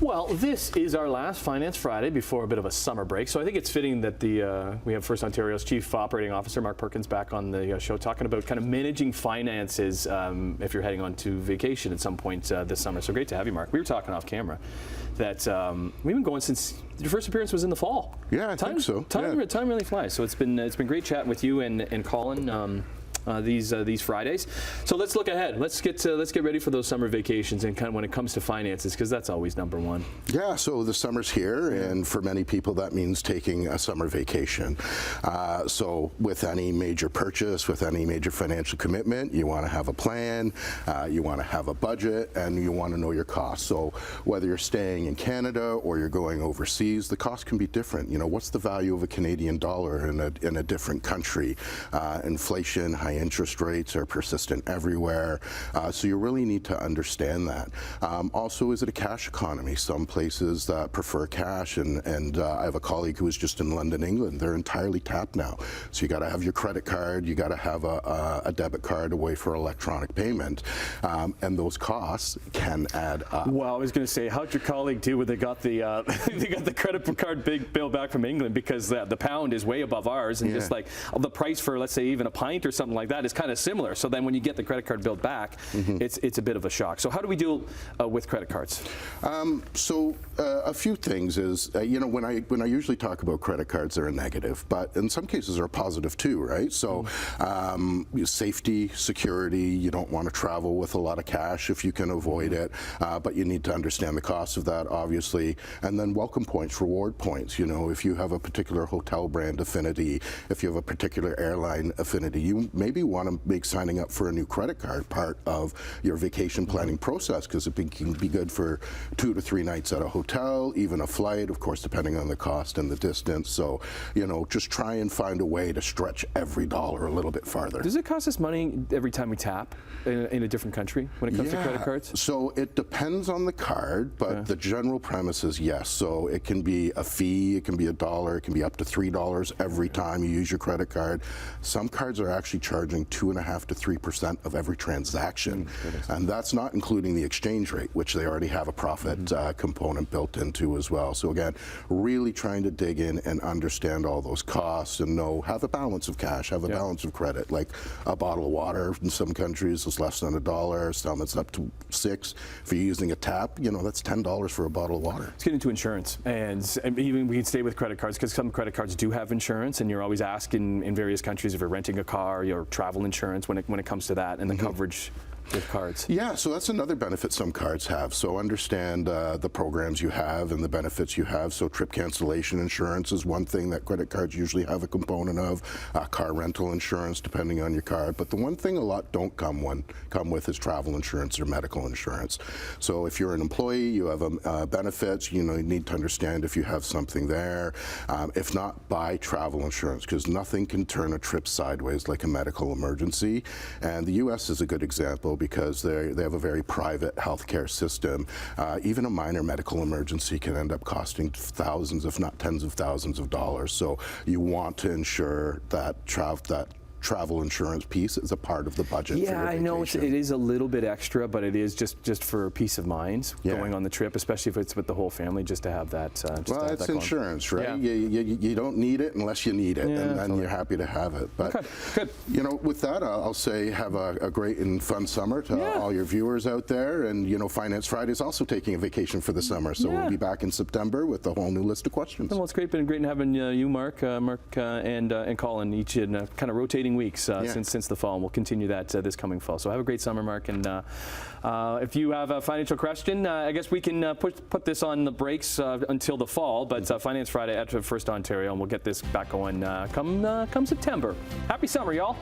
Well, this is our last Finance Friday before a bit of a summer break, so I think it's fitting that we have First Ontario's Chief Operating Officer, Mark Perkins, back on the show talking about kind of managing finances if you're heading on to vacation at some point this summer. So great to have you, Mark. We were talking off camera that we've been going since your first appearance was in the fall. Yeah, I think so. Time really flies. So it's been great chatting with you and Colin. These Fridays. So let's look ahead. Let's get ready for those summer vacations and kind of when it comes to finances, because that's always number one. Yeah, so the summer's here, and for many people that means taking a summer vacation. So with any major purchase, with any major financial commitment, you want to have a plan, you want to have a budget, and you want to know your costs. So whether you're staying in Canada or you're going overseas, the cost can be different. You know, what's the value of a Canadian dollar in a different country? Inflation, high interest rates are persistent everywhere, so you really need to understand that. Also, is it a cash economy? Some places prefer cash, and I have a colleague who was just in London, England. They're entirely tapped now. So you got to have your credit card, you got to have a debit card away for electronic payment, and those costs can add up. Well, I was going to say, how'd your colleague do when they got the they got the credit card big bill back from England, because the pound is way above ours, and just like the price for, let's say, even a pint or something like that is kind of similar. So then when you get the credit card bill back, it's a bit of a shock. So how do we deal with credit cards? A few things is, you know, when I usually talk about credit cards, they're a negative, but in some cases they're a positive too, right? So safety, security, you don't want to travel with a lot of cash if you can avoid it, but you need to understand the cost of that, obviously. And then welcome points, reward points. You know, if you have a particular hotel brand affinity, if you have a particular airline affinity, you maybe want to make signing up for a new credit card part of your vacation planning process, because it can be good for 2 to 3 nights at a hotel, even a flight, of course, depending on the cost and the distance. So, you know, just try and find a way to stretch every dollar a little bit farther. Does it cost us money every time we tap in a different country when it comes to credit cards? So it depends on the card, but the general premise is yes. So it can be a fee, it can be $1, it can be up to $3 every time you use your credit card. Some cards are actually charging 2.5% to 3% of every transaction, and that's not including the exchange rate, which they already have a profit component built into as well. So again, really trying to dig in and understand all those costs and have a balance of cash, have a balance of credit. Like a bottle of water in some countries is less than $1, some it's up to $6. If you're using a tap, you know, that's $10 for a bottle of water. Let's get into insurance, and even we can stay with credit cards, because some credit cards do have insurance, and you're always asking in various countries if you're renting a car, your travel insurance when it comes to that, and the coverage with cards. Yeah, so that's another benefit some cards have. So understand the programs you have and the benefits you have. So trip cancellation insurance is one thing that credit cards usually have a component of. Car rental insurance, depending on your card. But the one thing a lot don't come with is travel insurance or medical insurance. So if you're an employee, you have benefits. You know, you need to understand if you have something there. If not, buy travel insurance, because nothing can turn a trip sideways like a medical emergency. And the U.S. is a good example, because they have a very private healthcare system. Even a minor medical emergency can end up costing thousands, if not tens of thousands of dollars. So you want to ensure that travel insurance piece is a part of the budget. Yeah, I know it is a little bit extra, but it is just for peace of mind going on the trip, especially if it's with the whole family, just to have that. Well, it's insurance, right? You don't need it unless you need it, and then you're happy to have it. But good. You know, with that, I'll say have a great and fun summer to all your viewers out there. And you know, Finance Friday is also taking a vacation for the summer, so we'll be back in September with a whole new list of questions. Well, it's been great having you, Mark, and Colin, each in kind of rotating weeks since the fall, and we'll continue that this coming fall. So have a great summer, Mark, and if you have a financial question, I guess we can put this on the brakes until the fall, but Finance Friday at First Ontario, and we'll get this back going come September. Happy summer, y'all.